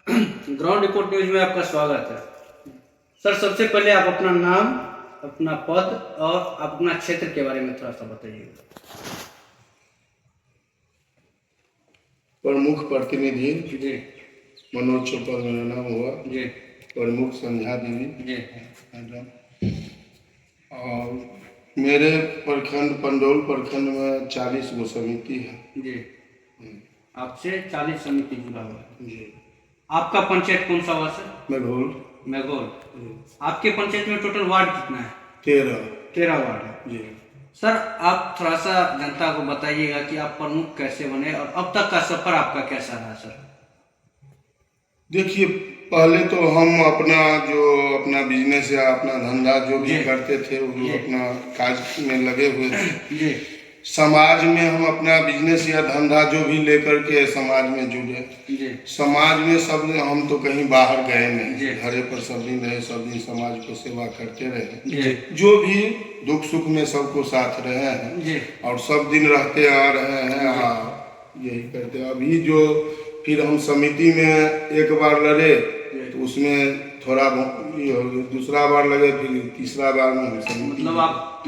Ground report news में आपका स्वागत है। सर, सबसे पहले आप अपना नाम, अपना पद और अपना क्षेत्र के बारे में थोड़ा सा बताइएगा। प्रमुख प्रतिनिधि जी मनोज चौपाल मेरा नाम हुआ। जी प्रमुख संध्या देवी जी मैडम। और मेरे प्रखंड पंडौल प्रखंड में 40 गो समिति है। जी। आपसे 40 समिति जुड़ा हुआ है। जी। आपका पंचायत कौन सा हुआ सर? मेघोल। मेघोल। आपके पंचायत में टोटल वार्ड कितना है? 13 वार्ड है। जी। सर, आप थोड़ा सा जनता को बताइएगा कि आप प्रमुख कैसे बने और अब तक का सफर आपका कैसा रहा सर? देखिए, पहले तो हम अपना बिजनेस या अपना धंधा जो भी करते थे वो अपना काज में लगे हुए थे। जी। समाज में हम अपना बिजनेस या धंधा जो भी लेकर के समाज में जुड़े। जी। समाज में सब हम तो कहीं बाहर गए नहीं, घरे पर सब दिन रहे, सब दिन समाज को सेवा करते रहे। जो भी दुख सुख में सबको साथ रहे हैं और सब दिन रहते आ रहे हैं। हाँ, यही करते। अभी जो फिर हम समिति में एक बार लड़े तो उसमें थोड़ा दूसरा बार लगे, फिर तीसरा बार में हम समिति, मतलब आप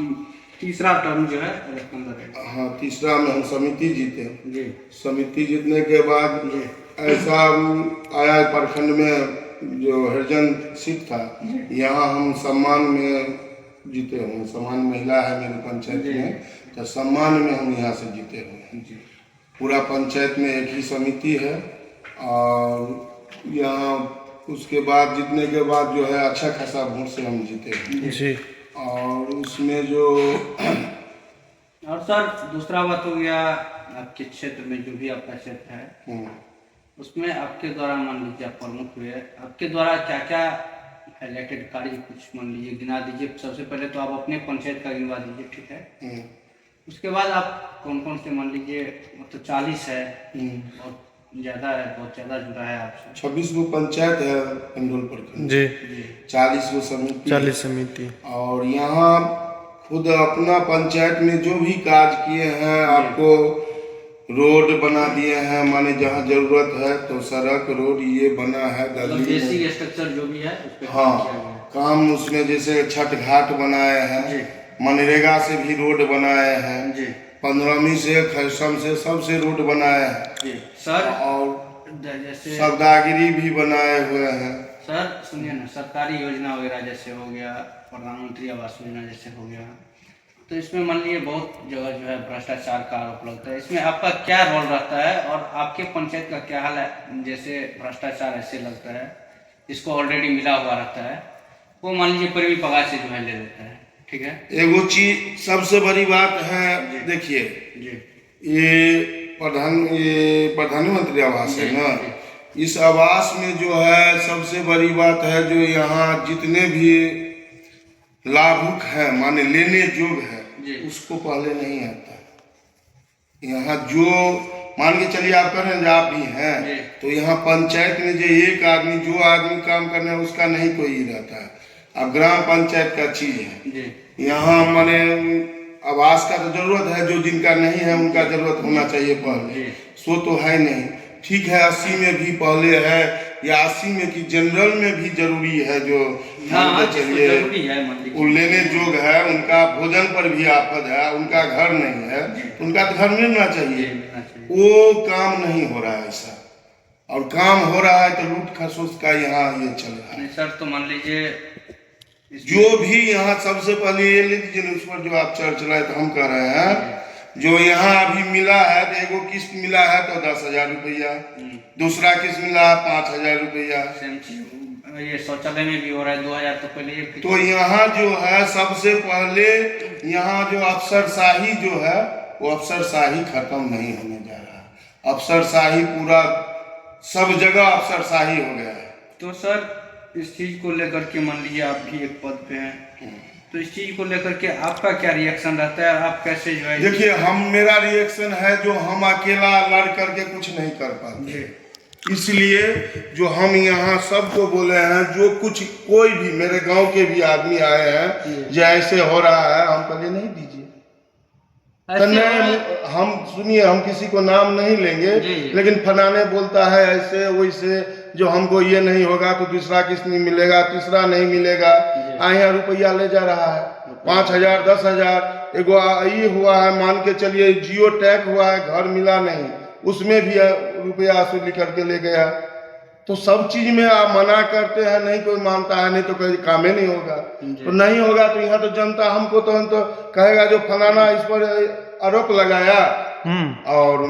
तीसरा टर्म जो है अंदर है। हाँ, तीसरा में हम समिति जीते। जी। समिति जीतने के बाद ऐसा आया प्रखंड में जो हरिजन सीट था, यहाँ हम सम्मान में जीते हुए। सम्मान महिला है मेरे पंचायत में, तो सम्मान में हम यहाँ से जीते हुए हैं। पूरा पंचायत में एक ही समिति है और यहाँ उसके बाद जीतने के बाद जो है अच्छा खासा वोट से हम जीते हैं जी। और उसमें जो और सर, दूसरा बात हो गया आपके क्षेत्र में जो भी आपका क्षेत्र है उसमें आपके द्वारा मान लीजिए आप प्रमुख हुए, आपके द्वारा क्या क्या हाईलाइटेड कार्य कुछ मान लीजिए गिना दीजिए। सबसे पहले तो आप अपने पंचायत का गिनवा दीजिए, ठीक है? उसके बाद आप कौन कौन से मान लीजिए, मतलब 40 है और ज़्यादा है, बहुत ज़्यादा जुड़ा है आपसे। 26 गो पंचायत है पंडौल प्रखंड जी। 40 गो समिति, 40 समिति। और यहाँ खुद अपना पंचायत में जो भी कार्य किए हैं, आपको रोड बना दिए हैं, माने जहाँ जरूरत है तो सड़क रोड ये बना है, गली बेसिक स्ट्रक्चर जो भी है उस पे हाँ काम उसमें जैसे छठ घाट बनाए हैं, मनरेगा से भी रोड बनाए हैं, 15वीं से खैसम से सबसे रोड बनाए हैं सर। और जैसे सौदागिरी भी बनाए हुए हैं। सर सुनिए ना, सरकारी योजना वगैरह जैसे हो गया, प्रधानमंत्री आवास योजना जैसे हो गया, तो इसमें मान लीजिए बहुत जगह जो है भ्रष्टाचार का आरोप लगता है। इसमें आपका क्या रोल रहता है और आपके पंचायत का क्या हाल है? जैसे भ्रष्टाचार ऐसे लगता है जिसको ऑलरेडी मिला हुआ रहता है वो मान लीजिए परिवी पगार से जो है ले लेता है, ठीक है? एगो चीज सबसे बड़ी बात है, देखिए ये प्रधानमंत्री आवास है ना, इस आवास में जो है सबसे बड़ी बात है जो यहाँ जितने भी लाभुक हैं माने लेने योग्य है उसको पहले नहीं आता। यहाँ जो मान के चलिए आप कर रहे हैं, आप भी हैं तो यहाँ पंचायत में जो एक आदमी जो आदमी काम करना है उसका नहीं कोई रहता है। अब ग्राम पंचायत का चीज है, यहाँ माने आवास का तो जरूरत है, जो जिनका नहीं है उनका जरूरत होना चाहिए पहले, सो तो है नहीं, ठीक है। 80 में भी पहले है या 80 में कि जनरल में भी जरूरी है, जो चलिए वो लेने जोग है, उनका भोजन पर भी आफत है, उनका घर नहीं है, उनका तो घर मिलना चाहिए। वो काम नहीं हो रहा है ऐसा, और काम हो रहा है तो लूट खसोस का यहाँ ये चल रहा है। सर तो मान लीजिए जो भी यहाँ सबसे पहले ये लीजिए उस पर जो आप चर्चा तो हम कह रहे हैं, जो यहाँ अभी मिला है तो एगो किस्त मिला है तो 10,000 रुपया, दूसरा किस्त मिला है 5,000 रुपया, ये शौचालय में भी हो रहा है 2,000 तो पहले। तो यहाँ जो है सबसे पहले यहाँ जो अफसरशाही जो है वो अफसरशाही खत्म नहीं होने जा रहा। अफसरशाही पूरा सब जगह अफसरशाही हो गया है। तो सर इस चीज को लेकर के मान लीजिए आप भी एक पद पे हैं, तो इस चीज को लेकर के आपका क्या रिएक्शन रहता है? आप कैसे जो है? देखिए, मेरा रिएक्शन है जो हम अकेला लड़ करके कुछ नहीं कर पाते, इसलिए जो हम यहाँ सबको बोले हैं, जो कुछ कोई भी मेरे गांव के भी आदमी आए हैं जो ऐसे हो रहा है, हम पहले नहीं दीजिए। हम सुनिए, हम किसी को नाम नहीं लेंगे, लेकिन फलाने बोलता है ऐसे वैसे, जो हमको ये नहीं होगा तो दूसरा किस्त नहीं मिलेगा, तीसरा नहीं मिलेगा। यहाँ रुपया ले जा रहा है 5,000 10,000। एगो ये हुआ है, मान के चलिए जियो टैग हुआ है, घर मिला नहीं, उसमें भी रुपया वसूली करके ले गया। तो सब चीज में आप मना करते हैं, नहीं कोई मानता है, नहीं तो कोई काम ही नहीं होगा। तो नहीं होगा तो यहाँ तो जनता हमको तो कहेगा जो फलाना इस पर आरोप लगाया और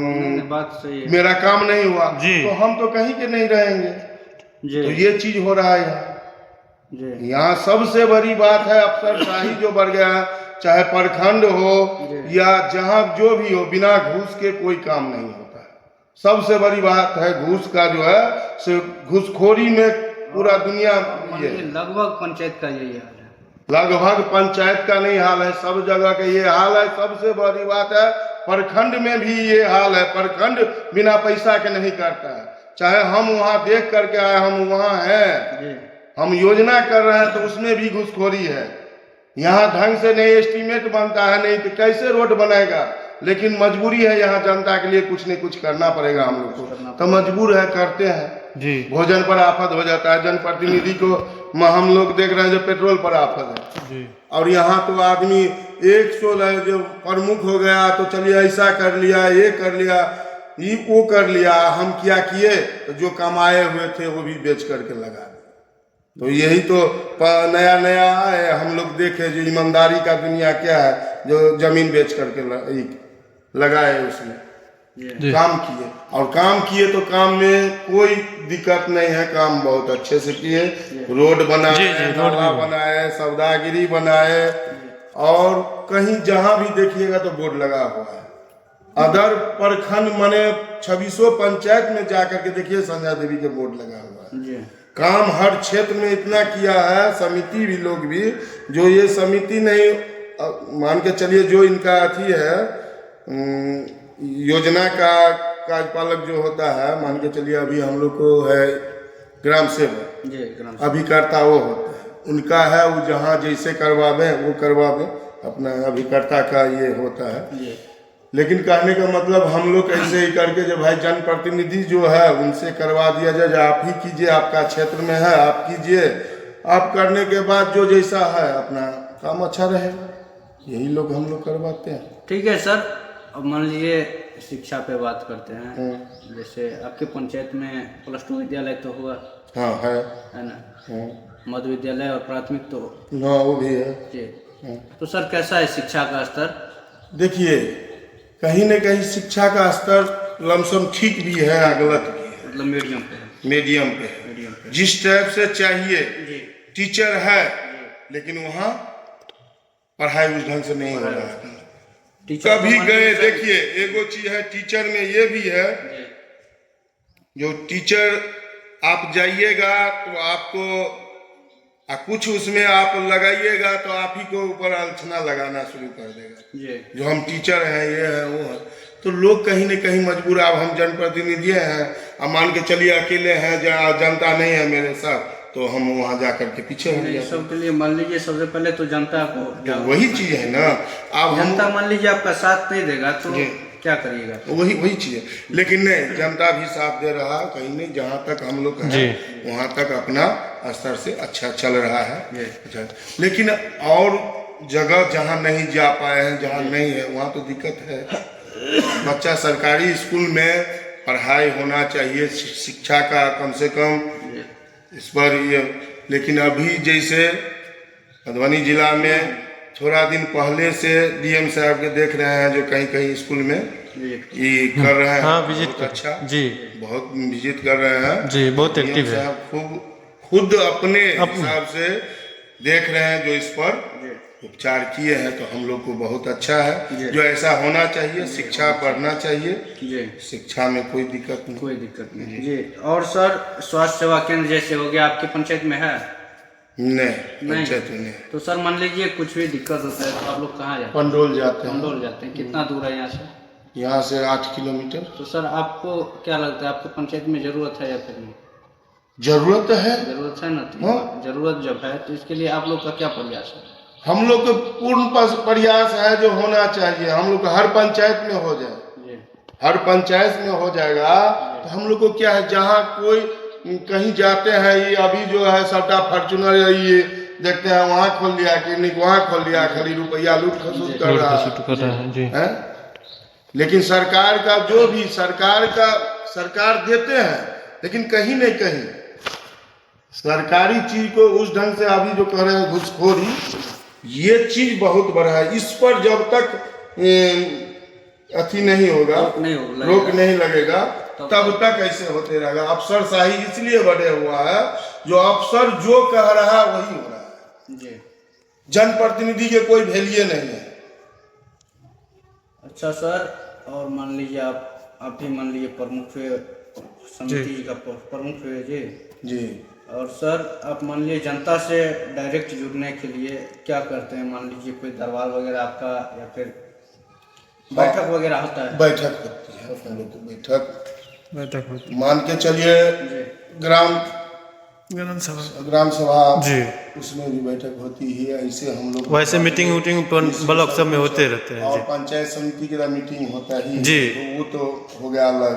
बात सही है, मेरा काम नहीं हुआ, तो हम तो कहीं के नहीं रहेंगे। तो ये चीज हो रहा है यहाँ। यहाँ सबसे बड़ी बात है अफसरशाही जो बढ़ गया है, चाहे प्रखंड हो या जहाँ जो भी हो, बिना घूस के कोई काम नहीं होता है। सबसे बड़ी बात है घूस का जो है से घूसखोरी में पूरा दुनिया ये लगभग पंचायत का यही हाल है। लगभग पंचायत का नहीं हाल है, सब जगह का ये हाल है। सबसे बड़ी बात है प्रखंड में भी ये हाल है। प्रखंड बिना पैसा के नहीं करता है। चाहे हम वहाँ देख करके आए, हम वहाँ हैं, हम योजना कर रहे हैं, तो उसमें भी घूसखोरी है। यहाँ ढंग से नहीं एस्टीमेट बनता है, नहीं तो कैसे रोड बनेगा। लेकिन मजबूरी है, यहाँ जनता के लिए कुछ न कुछ करना पड़ेगा हम लोग को, तो मजबूर है, करते हैं जी। भोजन पर आफत हो जाता है, जनप्रतिनिधि को हम लोग देख रहे हैं जो पेट्रोल पर आफत है जी। और यहाँ तो आदमी 100 जो प्रमुख हो गया तो चलिए ऐसा कर लिया, ये कर लिया, ये वो कर लिया। हम क्या किए, तो जो कमाए हुए थे वो भी बेच करके लगा दिए। तो यही तो नया नया है, हम लोग देखे जो ईमानदारी का दुनिया क्या है, जो जमीन बेच करके लगाए उसमें काम किए। और काम किए तो काम में कोई दिक्कत नहीं है, काम बहुत अच्छे से किए। रोड बनाए, नाला बनाए, सौदागिरी बनाए, और कहीं जहां भी देखिएगा तो बोर्ड लगा हुआ है। अदर प्रखंड माने 26 पंचायत में जाकर के देखिए संजय देवी के बोर्ड लगा हुआ है। काम हर क्षेत्र में इतना किया है। समिति भी लोग भी, जो ये समिति नहीं मान के चलिए, जो इनका अथी है योजना का कार्यपालक जो होता है, मान के चलिए अभी हम लोग को है ग्राम सेवक, अभिकर्ता वो होता है, उनका है, वो जहाँ जैसे करवावे वो करवावे, अपना अभिकर्ता का ये होता है। लेकिन कहने का मतलब हम लोग ऐसे ही करके जब भाई जनप्रतिनिधि जो है उनसे करवा दिया जाए, आप ही कीजिए, आपका क्षेत्र में है आप कीजिए। आप करने के बाद जो जैसा है अपना काम अच्छा रहेगा, यही लोग हम लोग करवाते हैं। ठीक है सर, अब मान लीजिए शिक्षा पे बात करते हैं। जैसे आपके पंचायत में +2 विद्यालय तो हुआ? हाँ है ना। मध्य विद्यालय और प्राथमिक तो हाँ वो भी है जी। तो सर कैसा है शिक्षा का स्तर? देखिए कहीं न कहीं शिक्षा का स्तर लमसम ठीक भी है, गलत भी है, मतलब मीडियम पे है। मीडियम पे जिस टाइप से चाहिए टीचर है, लेकिन वहाँ पढ़ाई उस ढंग से नहीं हो रहा है। कभी गए देखिए, एगो चीज है टीचर में ये भी है, जो टीचर आप जाइएगा तो आपको कुछ उसमें आप लगाइएगा तो आप ही को ऊपर आलोचना लगाना शुरू कर देगा, जो हम टीचर हैं, ये है वो है। तो लोग कहीं न कहीं मजबूर। अब हम जनप्रतिनिधि हैं, अब मान के चलिए अकेले हैं, जनता नहीं है मेरे साथ, तो हम वहाँ जाकर के पीछे हो जाते हैं। सबके लिए मान लीजिए सबसे पहले तो जनता को, तो वही चीज है ना। अब जनता मान लीजिए आपका साथ नहीं देगा तो क्या करिएगा? वही चीज है। लेकिन नहीं, जनता भी साथ दे रहा है, कहीं नहीं, जहाँ तक हम लोग हैं वहाँ तक अपना स्तर से अच्छा चल रहा है। लेकिन और जगह जहाँ नहीं जा पाए हैं, जहाँ नहीं है, वहाँ तो दिक्कत है। बच्चा सरकारी स्कूल में पढ़ाई होना चाहिए, शिक्षा का कम से कम इस पर ये। लेकिन अभी जैसे मधुबनी जिला में थोड़ा दिन पहले से डीएम साहब के देख रहे हैं, जो कहीं कहीं स्कूल में ये कर रहे हैं। हाँ, विजिट अच्छा जी, बहुत विजिट कर रहे हैं जी, बहुत एक्टिव है। खुद अपने हिसाब से देख रहे हैं, जो इस पर उपचार किए हैं, तो हम लोग को बहुत अच्छा है। जो ऐसा होना चाहिए, शिक्षा पढ़ना चाहिए, शिक्षा में कोई दिक्कत नहीं जी। और सर स्वास्थ्य सेवा केंद्र जैसे हो गया, आपकी पंचायत में है? नहीं, पंचायत में नहीं। तो सर मान लीजिए कुछ भी दिक्कत होता है तो आप लोग कहाँ जाते हैं? पंडोल जाते हैं। पंडोल जाते हैं, कितना दूर है यहाँ से? यहाँ से 8 किलोमीटर। तो सर आपको क्या लगता है, आपके पंचायत में जरूरत है या फिर नहीं? जरूरत है ना। तो जरूरत जब है तो इसके लिए आप लोग का क्या प्रयास है? हम लोग का पूर्ण प्रयास है, जो होना चाहिए हम लोग हर पंचायत में हो जाए, हर पंचायत में हो जाएगा। तो हम लोग को क्या है, जहाँ कोई कहीं जाते हैं, ये अभी जो है सबका फॉर्चूनर ये देखते हैं वहाँ खोल लिया क्लिनिक, वहाँ खोल लिया, खाली रुपया लूट खसूट कर रहा है। लेकिन सरकार का जो भी सरकार देते हैं, लेकिन कहीं नहीं कहीं सरकारी चीज को उस ढंग से अभी जो कह रहे हैं घुसखोरी, ये चीज बहुत बड़ा है। इस पर जब तक अथी नहीं होगा, रोक नहीं लगेगा, तब तक ऐसे होते रहेगा। अफसरशाही इसलिए बढ़े हुआ है, जो अफसर जो कह रहा है वही हो रहा है, जनप्रतिनिधि के कोई वैल्यू नहीं है। अच्छा सर, और मान लीजिए आप भी मान लीजिए प्रमुख हुए, समिति का प्रमुख हुए जी। और सर आप मान लीजिए जनता से डायरेक्ट जुड़ने के लिए क्या करते हैं? मान लीजिए कोई दरबार वगैरह आपका, या फिर बैठक वगैरह होता है? बैठक होती है, हम लोग को बैठक होती, मान के चलिए ग्राम सभा जी, उसमें भी बैठक होती है। ऐसे हम लोग वैसे मीटिंग ब्लॉक सब में होते रहते हैं, और पंचायत समिति का मीटिंग होता ही जी, तो वो तो हो गया अलग।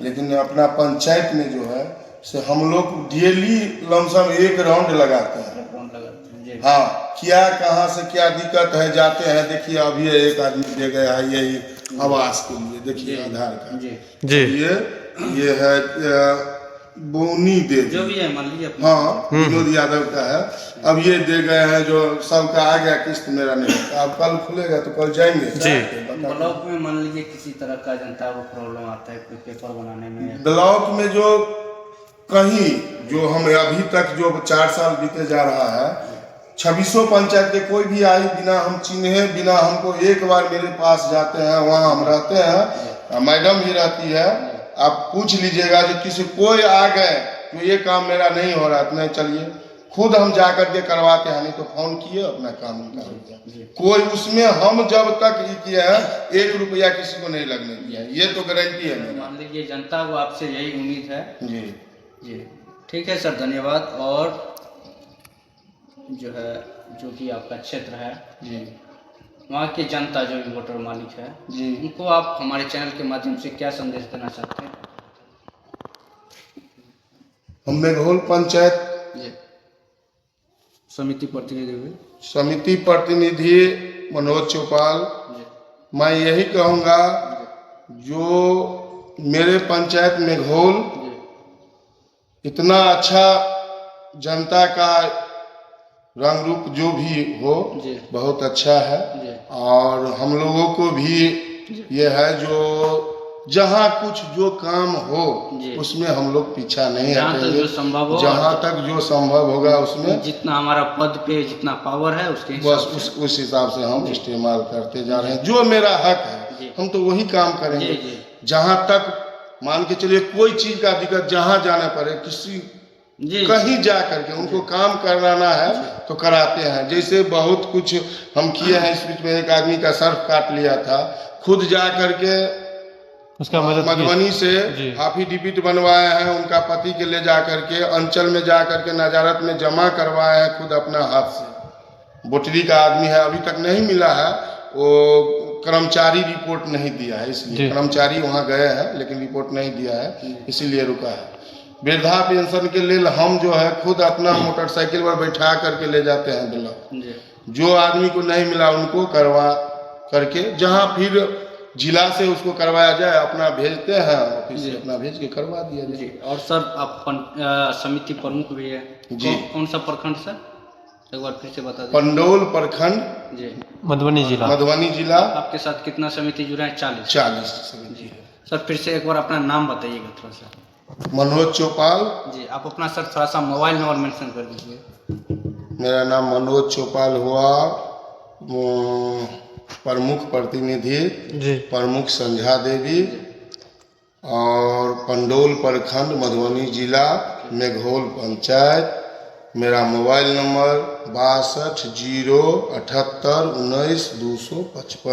लेकिन अपना पंचायत में जो है से हम लोग डेली लमसम 1 राउंड लगाते हैं। हाँ, क्या कहाँ से क्या दिक्कत है, जाते हैं। देखिए अभी एक आदमी दे गया है यही आवास के लिए, देखिए आधार कार्ड जी, ये है बोनी दे जो भी है मान लीजिए, हाँ विनोद यादव का है। अब ये दे गए हैं, जो सबका आ गया, किस्त मेरा नहीं। अब कल खुलेगा तो कल जाएंगे जी। ब्लॉक में मान लीजिए किसी तरह का जनता को प्रॉब्लम आता है कोई पेपर बनाने में, ब्लॉक में जो कहीं जो हम अभी तक जो 4 साल बीते जा रहा है, 26 पंचायत के कोई भी आई बिना हम चिन्हे, बिना हमको एक बार मेरे पास जाते हैं, वहाँ हम रहते हैं, मैडम भी रहती है। आप पूछ लीजिएगा कि किसी कोई आ गए तो ये काम मेरा नहीं हो रहा, नहीं चलिए खुद हम जा करके करवाते हैं, नहीं तो फोन किए अपना काम उनका हो गया। कोई उसमें हम जब तक ये किया है 1 रुपया किसी को नहीं लगने दिया है, ये तो गारंटी है। मान लीजिए जनता को आपसे यही उम्मीद है जी। ठीक है सर, धन्यवाद। और जो है जो भी आपका क्षेत्र है जी, वहाँ की जनता जो भी वोटर मालिक है जी, उनको आप हमारे चैनल के माध्यम से क्या संदेश देना चाहते हैं? हम मेघोल पंचायत जी समिति प्रतिनिधि मनोज चौपाल, मैं यही कहूँगा, जो मेरे पंचायत मेघोल इतना अच्छा जनता का रंग रूप जो भी हो बहुत अच्छा है। और हम लोगों को भी ये है, जो जहाँ कुछ जो काम हो उसमें हम लोग पीछा नहीं हटेंगे, जहाँ तक जो संभव होगा उसमें जितना हमारा पद पे जितना पावर है उसके बस उस हिसाब से हम इस्तेमाल करते जा रहे हैं। जो मेरा हक है हम तो वही काम करेंगे। जहाँ तक मान के चलिए कोई चीज का दिक्कत, जहाँ जाना पड़े, किसी कहीं जा करके उनको काम कराना है तो कराते हैं। जैसे बहुत कुछ हम किए हैं, इस बीच में एक आदमी का सर्फ काट लिया था, खुद जा करके उसका मधुबनी से एफिडेविट बनवाए हैं, उनका पति के ले जा करके अंचल में जा करके नजारत में जमा करवाए हैं खुद अपना हाथ से। बोटरी का आदमी है, अभी तक नहीं मिला है, वो कर्मचारी रिपोर्ट नहीं दिया है, इसलिए कर्मचारी वहाँ गए हैं लेकिन रिपोर्ट नहीं दिया है, इसीलिए रुका है। वृद्धा पेंशन के लिए हम जो है खुद अपना मोटरसाइकिल पर बैठा करके ले जाते हैं ब्लॉक। जो आदमी को नहीं मिला उनको करवा करके, जहाँ फिर जिला से उसको करवाया जाए अपना भेजते हैं, ऑफिस से अपना भेज के करवा दिया जाए। और सर आप समिति प्रमुख भी है जी, कौन सा प्रखंड सर, एक बार फिर से बता दें? पंडोल प्रखंड जी, मधुबनी जिला। आपके साथ कितना समिति जुड़ा है? 40 समिति है। सर फिर से एक बार अपना नाम बताइएगा थोड़ा सा। मनोज चौपाल जी। आप अपना सर थोड़ा सा मोबाइल नंबर मेंशन कर दीजिए। मेरा नाम मनोज चौपाल हुआ, प्रमुख प्रतिनिधि जी, प्रमुख संध्या देवी, और पंडोल प्रखंड मधुबनी जिला मेघोल पंचायत। मेरा मोबाइल नंबर 62 0 78 19 255।